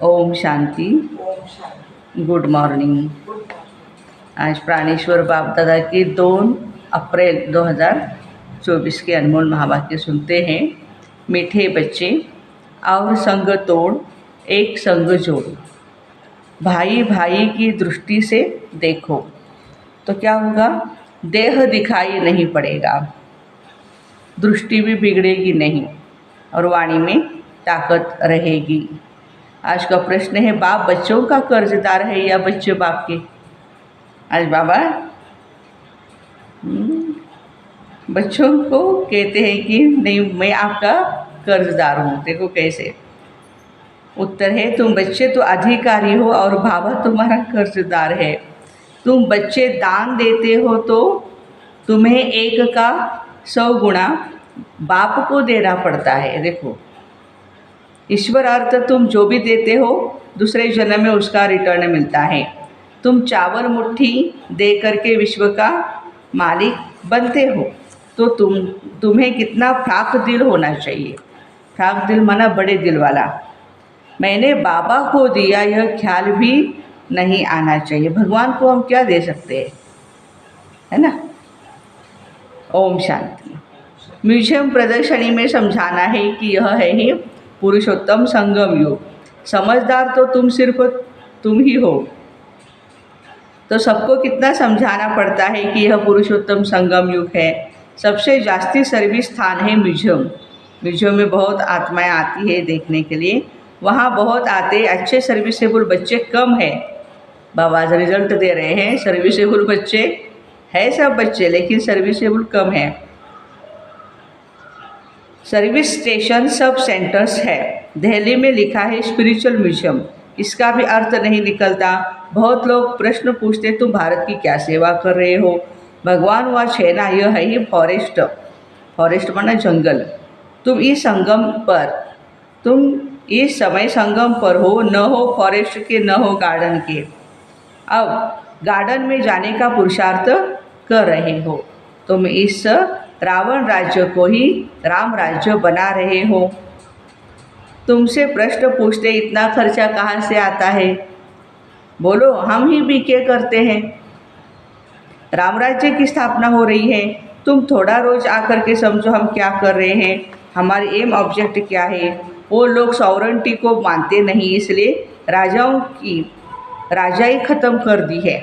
ओम शांति। ओम शांति। Good morning. Good morning. आज प्राणेश्वर बाप दादा की 2 अप्रैल 2024 के अनमोल महावाक्य सुनते हैं। मीठे बच्चे, और संग तोड़ एक संग जोड़, भाई भाई की दृष्टि से देखो तो क्या होगा। देह दिखाई नहीं पड़ेगा, दृष्टि भी बिगड़ेगी नहीं, और वाणी में ताकत रहेगी। आज का प्रश्न है, बाप बच्चों का कर्जदार है या बच्चे बाप के? आज बाबा बच्चों को कहते हैं कि नहीं, मैं आपका कर्जदार हूँ। देखो कैसे उत्तर है, तुम बच्चे तो अधिकारी हो और बाबा तुम्हारा कर्जदार है। तुम बच्चे दान देते हो तो तुम्हें 1 का 100 गुना बाप को देना पड़ता है। देखो, ईश्वर अर्थ तुम जो भी देते हो दूसरे जन्म में उसका रिटर्न मिलता है। तुम चावल मुट्ठी दे करके विश्व का मालिक बनते हो तो तुम्हें कितना फ्राक दिल होना चाहिए। फ्राक दिल माना बड़े दिल वाला। मैंने बाबा को दिया यह ख्याल भी नहीं आना चाहिए। भगवान को हम क्या दे सकते हैं, है ना। ओम शांति। म्यूजियम प्रदर्शनी में समझाना है कि यह है ही पुरुषोत्तम संगम युग। समझदार तो सिर्फ तुम ही हो, तो सबको कितना समझाना पड़ता है कि यह पुरुषोत्तम संगम युग है। सबसे जास्ती सर्विस स्थान है म्यूजियम। म्यूजियम में बहुत आत्माएं आती है देखने के लिए। वहाँ बहुत आते अच्छे सर्विसेबल बच्चे कम है। बाबा रिजल्ट दे रहे हैं, सर्विसेबल बच्चे है सब बच्चे, लेकिन सर्विसेबल कम है। सर्विस स्टेशन सब सेंटर्स है। दिल्ली में लिखा है स्पिरिचुअल म्यूजियम, इसका भी अर्थ नहीं निकलता। बहुत लोग प्रश्न पूछते, तुम भारत की क्या सेवा कर रहे हो? भगवान व छेना, यह है ही फॉरेस्ट। फॉरेस्ट माना जंगल। तुम इस समय संगम पर हो, न हो फॉरेस्ट के, न हो गार्डन के। अब गार्डन में जाने का पुरुषार्थ कर रहे हो। तुम इस रावण राज्य को ही राम राज्य बना रहे हो। तुमसे प्रश्न पूछते, इतना खर्चा कहाँ से आता है? बोलो, हम ही बीके करते हैं। राम राज्य की स्थापना हो रही है। तुम थोड़ा रोज आकर के समझो हम क्या कर रहे हैं, हमारी एम ऑब्जेक्ट क्या है। वो लोग सॉवरेंटी को मानते नहीं, इसलिए राजाओं की राजाई ख़त्म कर दी है।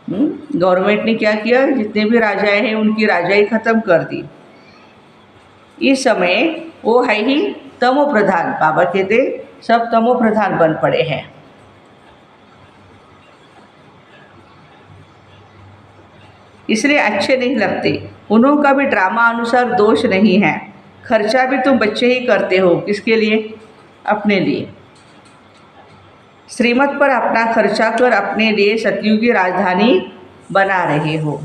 गवर्नमेंट ने क्या किया, जितने भी राजाएं हैं उनकी राजाई ख़त्म कर दी। इस समय वो है ही तमो प्रधान। बाबा कहते सब तमो प्रधान बन पड़े हैं। इसलिए अच्छे नहीं लगते। उन्हों का भी ड्रामा अनुसार दोष नहीं है। खर्चा भी तुम बच्चे ही करते हो, किसके लिए? अपने लिए। श्रीमत पर अपना खर्चा कर अपने लिए सतयुग की राजधानी बना रहे हो,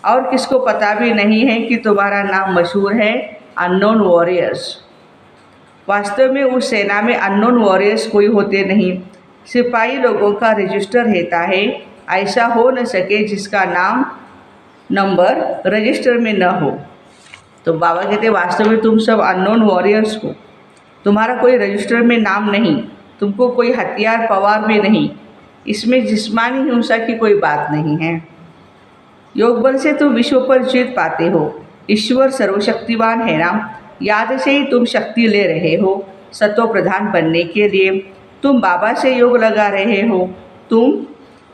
और किसको पता भी नहीं है कि तुम्हारा नाम मशहूर है, अननोन वॉरियर्स। वास्तव में उस सेना में अननोन वॉरियर्स कोई होते नहीं, सिपाही लोगों का रजिस्टर रहता है। ऐसा हो न सके जिसका नाम नंबर रजिस्टर में न हो। तो बाबा कहते वास्तव में तुम सब अननोन वॉरियर्स हो। तुम्हारा कोई रजिस्टर में नाम नहीं, तुमको कोई हथियार पवार भी नहीं। इसमें जिस्मानी हिंसा की कोई बात नहीं है। योग बल से तुम विश्व पर जीत पाते हो। ईश्वर सर्वशक्तिवान है ना, याद से ही तुम शक्ति ले रहे हो सतो प्रधान बनने के लिए। तुम बाबा से योग लगा रहे हो। तुम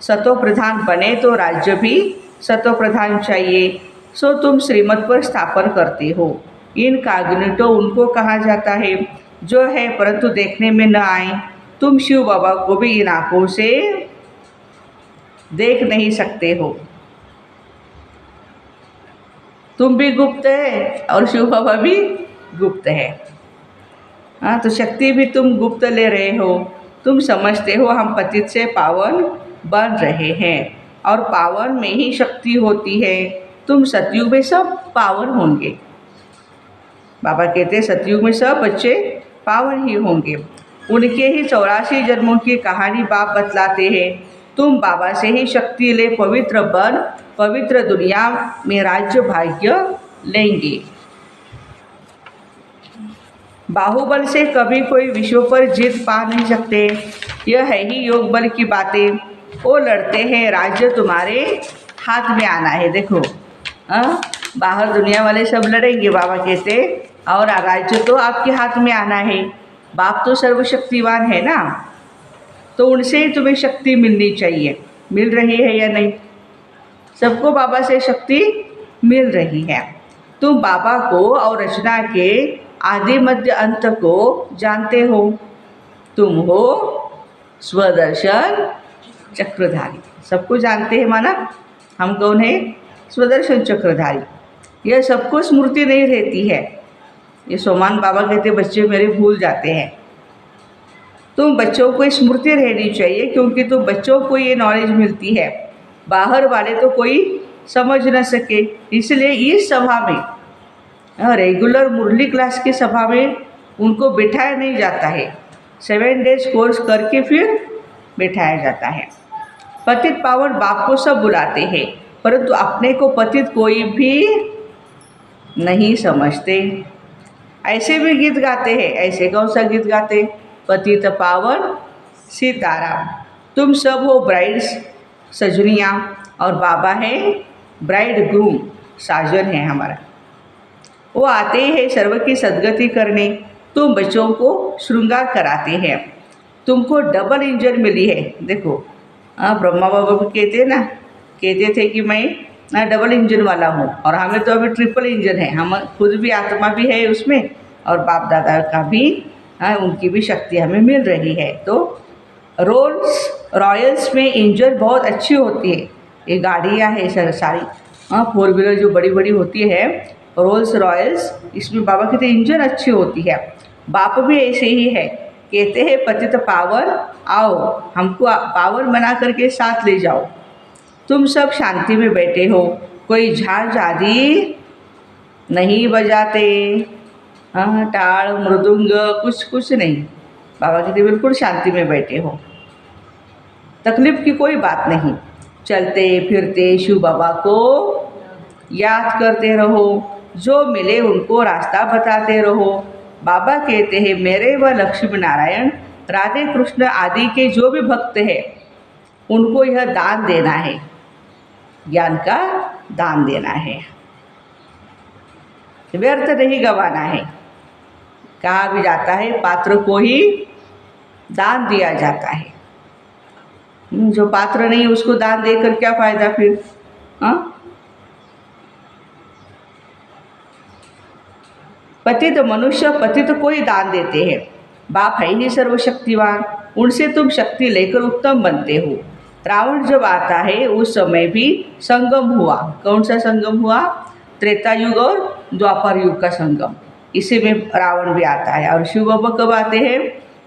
सतो प्रधान बने तो राज्य भी सतो प्रधान चाहिए, सो तुम श्रीमत पर स्थापन करते हो। इनकॉग्निटो उनको कहा जाता है जो है परंतु देखने में न आए। तुम शिव बाबा को भी इन आँखों से देख नहीं सकते हो। तुम भी गुप्त है और शिव बाबा भी गुप्त है। हाँ, तो शक्ति भी तुम गुप्त ले रहे हो। तुम समझते हो हम पतित से पावन बन रहे हैं, और पावन में ही शक्ति होती है। तुम सतयुग में सब पावन होंगे। बाबा कहते हैं सतयुग में सब बच्चे पावन ही होंगे। उनके ही 84 जन्मों की कहानी बाप बतलाते हैं। तुम बाबा से ही शक्ति ले पवित्र बन पवित्र दुनिया में राज्य भाग्य लेंगे। बाहुबल से कभी कोई विश्व पर जीत पा नहीं सकते। यह है ही योग बल की बातें। वो लड़ते हैं, राज्य तुम्हारे हाथ में आना है। देखो, हाँ, बाहर दुनिया वाले सब लड़ेंगे बाबा कहते, और राज्य तो आपके हाथ में आना है। बाप तो सर्वशक्तिवान है ना, तो उनसे ही तुम्हें शक्ति मिलनी चाहिए। मिल रही है या नहीं? सबको बाबा से शक्ति मिल रही है। तुम बाबा को और रचना के आदि मध्य अंत को जानते हो। तुम हो स्वदर्शन चक्रधारी। सबको जानते हैं माना हम कौन है? स्वदर्शन चक्रधारी। यह सबको स्मृति नहीं रहती है। ये सोमान बाबा कहते बच्चे मेरे भूल जाते हैं। तुम बच्चों को स्मृति रहनी चाहिए, क्योंकि तुम बच्चों को ये नॉलेज मिलती है, बाहर वाले तो कोई समझ न सके। इसलिए इस सभा में, रेगुलर मुरली क्लास की सभा में उनको बिठाया नहीं जाता है। 7 डेज कोर्स करके फिर बिठाया जाता है। पतित पावन बाप को सब बुलाते हैं, परंतु अपने को पतित कोई भी नहीं समझते। ऐसे भी गीत गाते हैं। ऐसे कौन सा गीत गाते? पतित पावन सीताराम। तुम सब हो ब्राइड्स, सजनियाँ, और बाबा है ब्राइड ग्रूम, साजन है हमारा। वो आते हैं सर्व की सदगति करने। तुम बच्चों को श्रृंगार कराते हैं। तुमको डबल इंजन मिली है। देखो, ब्रह्मा बाबा भी कहते थे कि मैं डबल इंजन वाला हूँ, और हमें तो अभी ट्रिपल इंजन है। हम खुद भी आत्मा भी है उसमें, और बाप दादा का भी, उनकी भी शक्ति हमें मिल रही है। तो रोल्स रॉयल्स में इंजन बहुत अच्छी होती है। ये गाड़ियाँ है सर सारी, 4 व्हीलर जो बड़ी बड़ी होती है, रोल्स रॉयल्स, इसमें बाबा कहते इंजन अच्छी होती है। बाप भी ऐसे ही है, कहते हैं पतित पावन आओ, हमको पावन बना करके साथ ले जाओ। तुम सब शांति में बैठे हो, कोई झांझ आदि नहीं बजाते, टाल मृदुंग कुछ नहीं। बाबा कहते बिल्कुल शांति में बैठे हो, तकलीफ की कोई बात नहीं। चलते फिरते शिव बाबा को याद करते रहो, जो मिले उनको रास्ता बताते रहो। बाबा कहते हैं मेरे व लक्ष्मी नारायण, राधे कृष्ण आदि के जो भी भक्त हैं उनको यह दान देना है, ज्ञान का दान देना है, व्यर्थ नहीं गंवाना है। कहा भी जाता है पात्र को ही दान दिया जाता है। जो पात्र नहीं उसको दान देकर क्या फायदा फिर? पतित मनुष्य पतित को ही दान देते हैं। बाप है ही सर्वशक्तिवान, उनसे तुम शक्ति लेकर उत्तम बनते हो। रावण जब आता है उस समय भी संगम हुआ। कौन सा संगम हुआ? त्रेता युग और द्वापर युग का संगम। इसी में रावण भी आता है। और शिव बाबा कब आते हैं?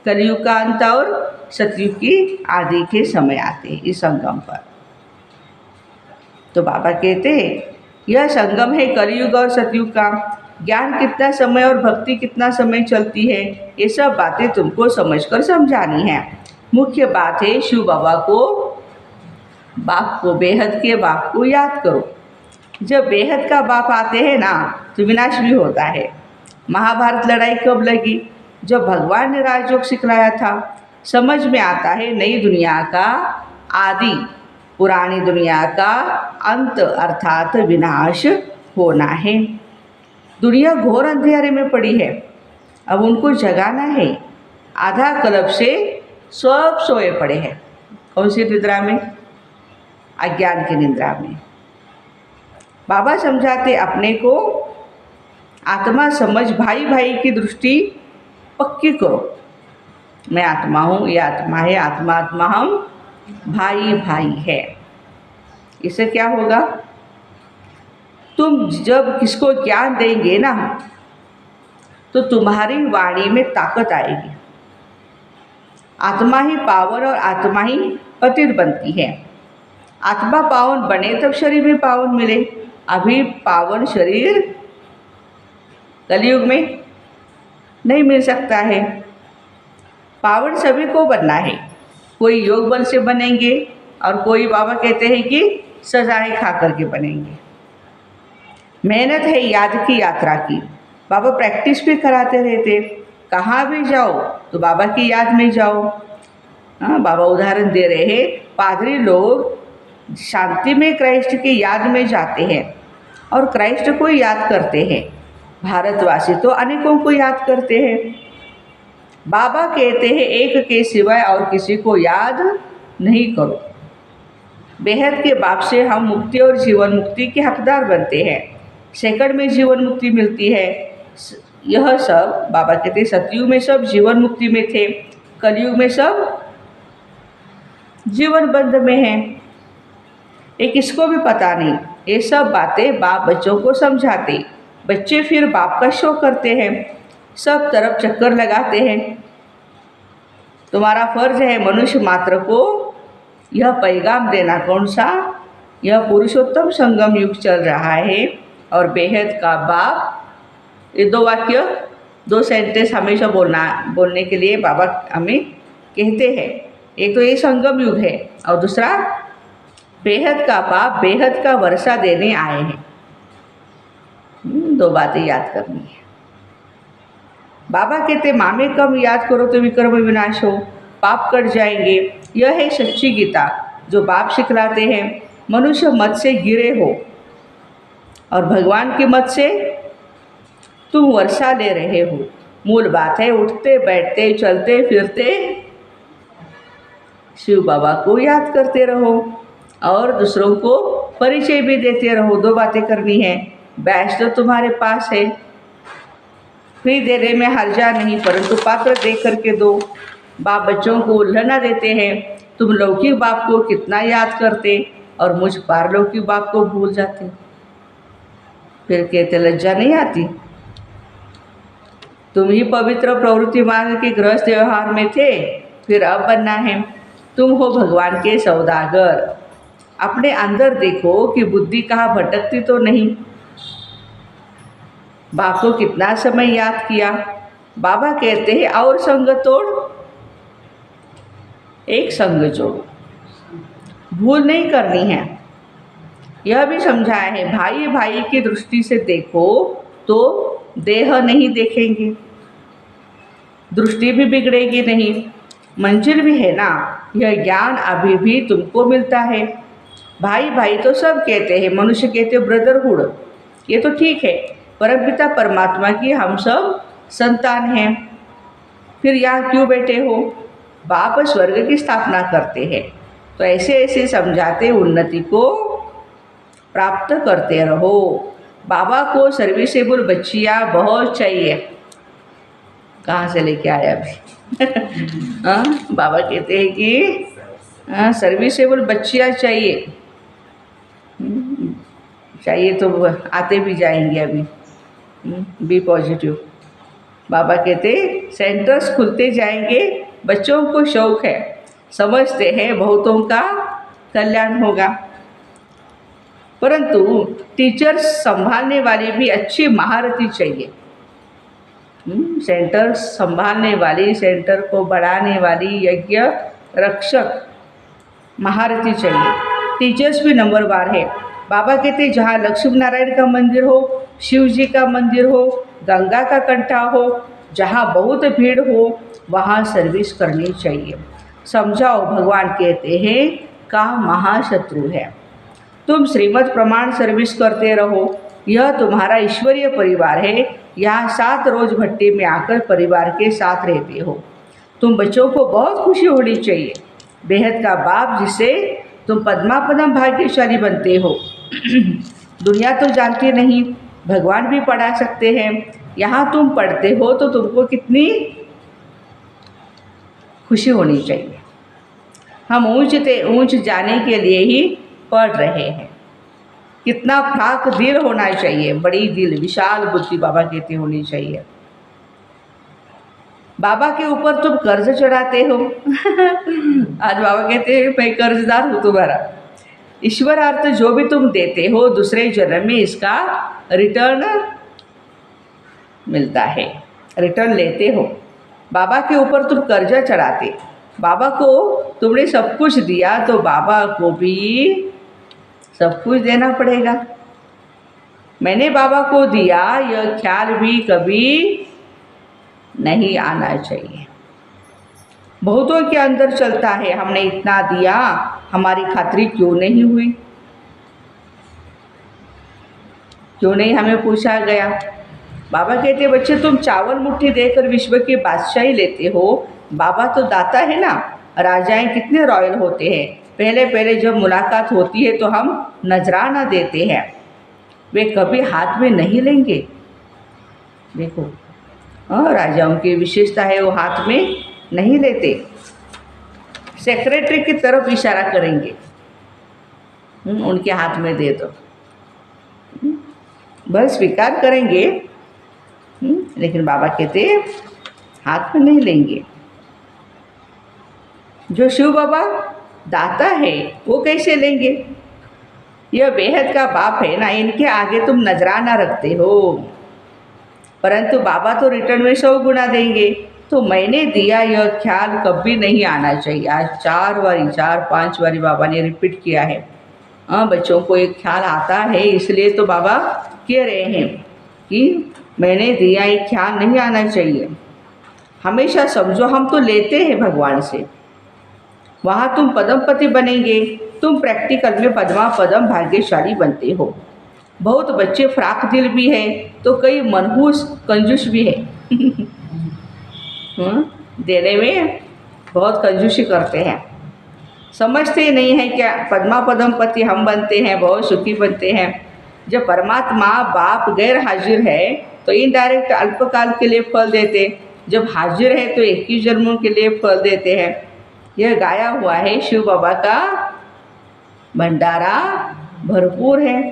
कलयुग का अंत और सतयुग की आदि के समय आते हैं इस संगम पर। तो बाबा कहते हैं यह संगम है कलयुग और सतयुग का। ज्ञान कितना समय और भक्ति कितना समय चलती है, ये सब बातें तुमको समझकर समझानी है। मुख्य बात है शिव बाबा को, बाप को, बेहद के बाप को याद करो। जब बेहद का बाप आते हैं ना तो विनाश भी होता है। महाभारत लड़ाई कब लगी? जब भगवान ने राजयोग सिखलाया था। समझ में आता है नई दुनिया का आदि, पुरानी दुनिया का अंत अर्थात विनाश होना है। दुनिया घोर अंधेरे में पड़ी है, अब उनको जगाना है। आधा कल्प से सब सोए पड़े हैं। कौन सी निद्रा में? अज्ञान की निद्रा में। बाबा समझाते अपने को आत्मा समझ, भाई भाई की दृष्टि पक्की करो। मैं आत्मा हूँ, ये आत्मा है, आत्मा आत्मा हम भाई भाई है। इससे क्या होगा? तुम जब किसको ज्ञान देंगे ना तो तुम्हारी वाणी में ताकत आएगी। आत्मा ही पावन और आत्मा ही पतित बनती है। आत्मा पावन बने तब शरीर में पावन मिले। अभी पावन शरीर कलयुग में नहीं मिल सकता है। पावन सभी को बनना है। कोई योग बल से बनेंगे और कोई बाबा कहते हैं कि सजाएं खा करके बनेंगे। मेहनत है याद की यात्रा की। बाबा प्रैक्टिस भी कराते रहते। कहाँ भी जाओ तो बाबा की याद में जाओ। हाँ, बाबा उदाहरण दे रहे हैं, पादरी लोग शांति में क्राइस्ट की याद में जाते हैं और क्राइस्ट को याद करते हैं। भारतवासी तो अनेकों को याद करते हैं। बाबा कहते हैं एक के सिवाय और किसी को याद नहीं करो। बेहद के बाप से हम मुक्ति और जीवन मुक्ति के हकदार बनते हैं। सेकंड में जीवन मुक्ति मिलती है। यह सब बाबा कहते हैं सतयुग में सब जीवन मुक्ति में थे, कलयुग में सब जीवन बंध में हैं। ये किसको भी पता नहीं। ये सब बातें बाप बच्चों को समझाते, बच्चे फिर बाप का शो करते हैं, सब तरफ चक्कर लगाते हैं। तुम्हारा फर्ज है मनुष्य मात्र को यह पैगाम देना। कौन सा? यह पुरुषोत्तम संगम युग चल रहा है और बेहद का बाप। ये दो वाक्य, दो सेंटेंस हमेशा बोलने के लिए बाबा हमें कहते हैं। एक तो ये संगम युग है और दूसरा बेहद का बाप बेहद का वर्षा देने आए हैं। दो बातें याद करनी है। बाबा कहते मामे कम याद करो तो विक्रम विनाश हो, पाप कट जाएंगे। यह है सच्ची गीता जो बाप सिखलाते हैं। मनुष्य मत से गिरे हो और भगवान की मत से तुम वर्षा ले रहे हो। मूल बात है उठते बैठते चलते फिरते शिव बाबा को याद करते रहो और दूसरों को परिचय भी देते रहो। दो बातें करनी है। बैच तो तुम्हारे पास है, फ्री देने में हर्जा नहीं, परंतु पात्र दे करके दो। बाप बच्चों को उल्लना देते हैं। तुम लौकिक बाप को कितना याद करते और मुझ पारलौकिक बाप को भूल जाते। फिर कहते लज्जा नहीं आती। तुम ही पवित्र प्रवृत्ति मार्ग के गृहस्थ व्यवहार में थे, फिर अब बनना है। तुम हो भगवान के सौदागर। अपने अंदर देखो कि बुद्धि कहाँ भटकती तो नहीं। बाप को कितना समय याद किया। बाबा कहते हैं और संग तोड़ एक संग जोड़ो। भूल नहीं करनी है। यह भी समझाया है भाई भाई की दृष्टि से देखो तो देह नहीं देखेंगे, दृष्टि भी बिगड़ेगी नहीं, मंजिल भी है ना। यह ज्ञान अभी भी तुमको मिलता है। भाई भाई तो सब कहते हैं, मनुष्य कहते ब्रदरहुड, ये तो ठीक है। परमपिता परमात्मा की हम सब संतान हैं। फिर यहाँ क्यों बैठे हो? बाप स्वर्ग की स्थापना करते हैं, तो ऐसे ऐसे समझाते उन्नति को प्राप्त करते रहो। बाबा को सर्विसेबल बच्चियाँ बहुत चाहिए। कहाँ से लेके आया अभी? बाबा कहते हैं कि सर्विसेबल बच्चियाँ चाहिए। चाहिए तो आते भी जाएंगे अभी। B positive. बाबा कहते सेंटर्स खुलते जाएंगे। बच्चों को शौक है, समझते हैं बहुतों का कल्याण होगा, परंतु टीचर्स संभालने वाली भी अच्छी महारथी चाहिए। सेंटर संभालने वाली, सेंटर को बढ़ाने वाली यज्ञ रक्षक महारथी चाहिए। टीचर्स भी नंबर बार है। बाबा कहते जहाँ लक्ष्मी नारायण का मंदिर हो, शिव जी का मंदिर हो, गंगा का कंठा हो, जहाँ बहुत भीड़ हो वहाँ सर्विस करनी चाहिए। समझाओ भगवान कहते हैं काम महाशत्रु है। तुम श्रीमद् प्रमाण सर्विस करते रहो। यह तुम्हारा ईश्वरीय परिवार है। यहाँ 7 रोज भट्टी में आकर परिवार के साथ रहते हो। तुम बच्चों को बहुत खुशी होनी चाहिए। बेहद का बाप जिसे तुम पद्मापदम भाग्यशाली बनते हो। दुनिया तो जानती नहीं, भगवान भी पढ़ा सकते हैं। यहाँ तुम पढ़ते हो तो तुमको कितनी खुशी होनी चाहिए। हम ऊंच जाने के लिए ही पढ़ रहे हैं। कितना फ्राक दिल होना चाहिए, बड़ी दिल, विशाल बुद्धि बाबा कहते होनी चाहिए। बाबा के ऊपर तुम कर्ज चढ़ाते हो। आज बाबा कहते हैं मैं कर्जदार हूँ तुम्हारा। ईश्वरार्थ जो भी तुम देते हो दूसरे जन्म में इसका रिटर्न मिलता है, रिटर्न लेते हो। बाबा के ऊपर तुम कर्जा चढ़ाते। बाबा को तुमने सब कुछ दिया तो बाबा को भी सब कुछ देना पड़ेगा। मैंने बाबा को दिया यह ख्याल भी कभी नहीं आना चाहिए। बहुतों के अंदर चलता है, हमने इतना दिया, हमारी खातिरी क्यों नहीं हुई, क्यों नहीं हमें पूछा गया। बाबा कहते बच्चे तुम चावल मुट्ठी देकर विश्व की बादशाही लेते हो, बाबा तो दाता है ना। राजाएं कितने रॉयल होते हैं, पहले पहले जब मुलाकात होती है तो हम नजराना देते हैं, वे कभी हाथ में नहीं लेंगे। देखो राजाओं की विशेषता है, वो हाथ में नहीं लेते, सेक्रेटरी की तरफ इशारा करेंगे, उनके हाथ में दे दो, बस स्वीकार करेंगे, लेकिन बाबा कहते हाथ में नहीं लेंगे। जो शिव बाबा दाता है वो कैसे लेंगे, यह बेहद का बाप है ना, इनके आगे तुम नजराना रखते हो, परंतु बाबा तो रिटर्न में 100 गुना देंगे। तो मैंने दिया यह ख्याल कभी नहीं आना चाहिए। आज 4-5 बारी बाबा ने रिपीट किया है। बच्चों को एक ख्याल आता है, इसलिए तो बाबा कह रहे हैं कि मैंने दिया एक ख्याल नहीं आना चाहिए। हमेशा समझो हम तो लेते हैं भगवान से, वहाँ तुम पद्मपति बनेंगे, तुम प्रैक्टिकल में पद्मा पदम भाग्यशाली बनते हो। बहुत बच्चे फ्राक दिल भी है तो कई मनहूस कंजूस भी है देने में बहुत कंजूसी करते हैं, समझते ही नहीं है क्या पद्मा पदमपति हम बनते हैं, बहुत सुखी बनते हैं। जब परमात्मा बाप गैर हाजिर है तो इनडायरेक्ट अल्पकाल के लिए फल देते, जब हाजिर है तो 21 जन्मों के लिए फल देते हैं। यह गाया हुआ है, शिव बाबा का भंडारा भरपूर है।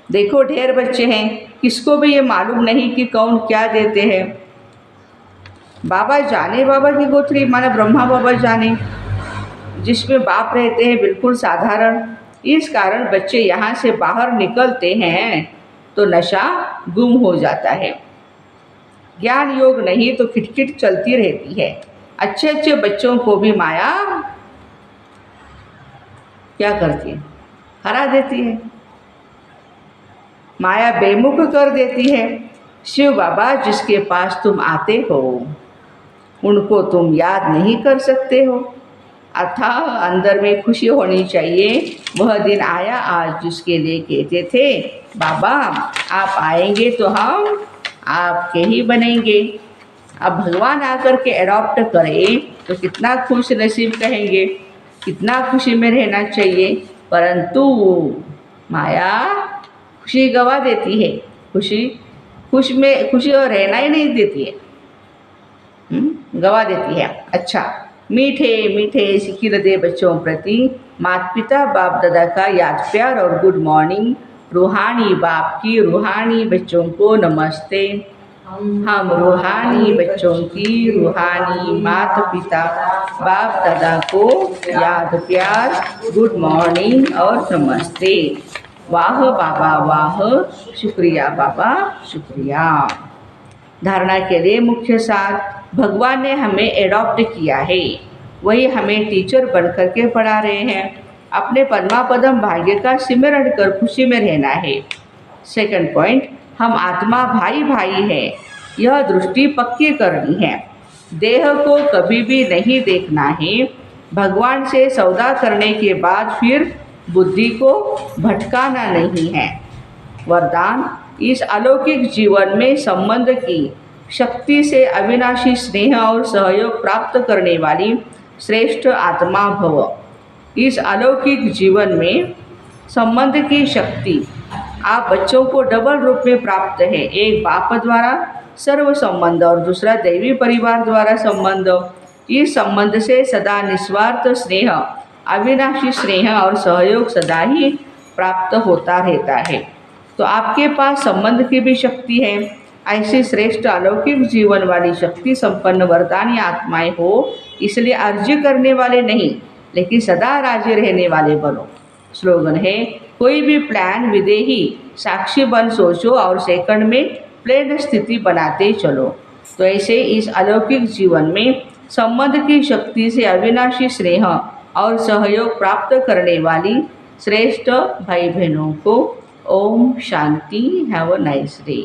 देखो ढेर बच्चे हैं, किसको भी ये मालूम नहीं कि कौन क्या देते हैं। बाबा जाने, बाबा की गोत्री माना ब्रह्मा बाबा जाने, जिसमें बाप रहते हैं बिल्कुल साधारण। इस कारण बच्चे यहाँ से बाहर निकलते हैं तो नशा गुम हो जाता है, ज्ञान योग नहीं तो खिटखिट चलती रहती है। अच्छे अच्छे बच्चों को भी माया क्या करती है, हरा देती है, माया बेमुख कर देती है। शिव बाबा जिसके पास तुम आते हो उनको तुम याद नहीं कर सकते हो, अथाह अंदर में खुशी होनी चाहिए। वह दिन आया आज जिसके लिए कहते थे बाबा आप आएंगे तो हम आपके ही बनेंगे। अब भगवान आकर के अडॉप्ट करें तो कितना खुश नसीब कहेंगे, कितना खुशी में रहना चाहिए। परंतु माया खुशी गवा देती है, खुशी और रहना ही नहीं देती है, गवा देती है। अच्छा, मीठे मीठे सिखिल दे बच्चों प्रति माता पिता बाप दादा का याद प्यार और गुड मॉर्निंग। रूहानी बाप की रूहानी बच्चों को नमस्ते। हम रूहानी बच्चों की रूहानी माता पिता बाप दादा को याद प्यार गुड मॉर्निंग और नमस्ते। वाह बाबा वाह, शुक्रिया बाबा शुक्रिया। धारणा के लिए मुख्य सार, भगवान ने हमें एडॉप्ट किया है, वही हमें टीचर बन कर के पढ़ा रहे हैं। अपने पद्मा पदम भाग्य का सिमरण कर खुशी में रहना है। सेकंड पॉइंट, हम आत्मा भाई भाई है, यह दृष्टि पक्की करनी है। देह को कभी भी नहीं देखना है। भगवान से सौदा करने के बाद फिर बुद्धि को भटकाना नहीं है। वरदान, इस अलौकिक जीवन में संबंध की शक्ति से अविनाशी स्नेह और सहयोग प्राप्त करने वाली श्रेष्ठ आत्मा भव। इस अलौकिक जीवन में संबंध की शक्ति आप बच्चों को डबल रूप में प्राप्त है, एक बाप द्वारा सर्व संबंध और दूसरा दैवी परिवार द्वारा संबंध। इस संबंध से सदा निस्वार्थ स्नेह, अविनाशी स्नेह और सहयोग सदा ही प्राप्त होता रहता है। तो आपके पास संबंध की भी शक्ति है। ऐसी श्रेष्ठ अलौकिक जीवन वाली शक्ति संपन्न वरदानी आत्माएं हो, इसलिए अर्जी करने वाले नहीं लेकिन सदा राजी रहने वाले बनो। स्लोगन है, कोई भी प्लान विदेही साक्षी बन सोचो और सेकंड में प्लेन स्थिति बनाते चलो। तो ऐसे इस अलौकिक जीवन में संबंध की शक्ति से अविनाशी स्नेह और सहयोग प्राप्त करने वाली श्रेष्ठ भाई बहनों को ओम शांति। Have a nice day.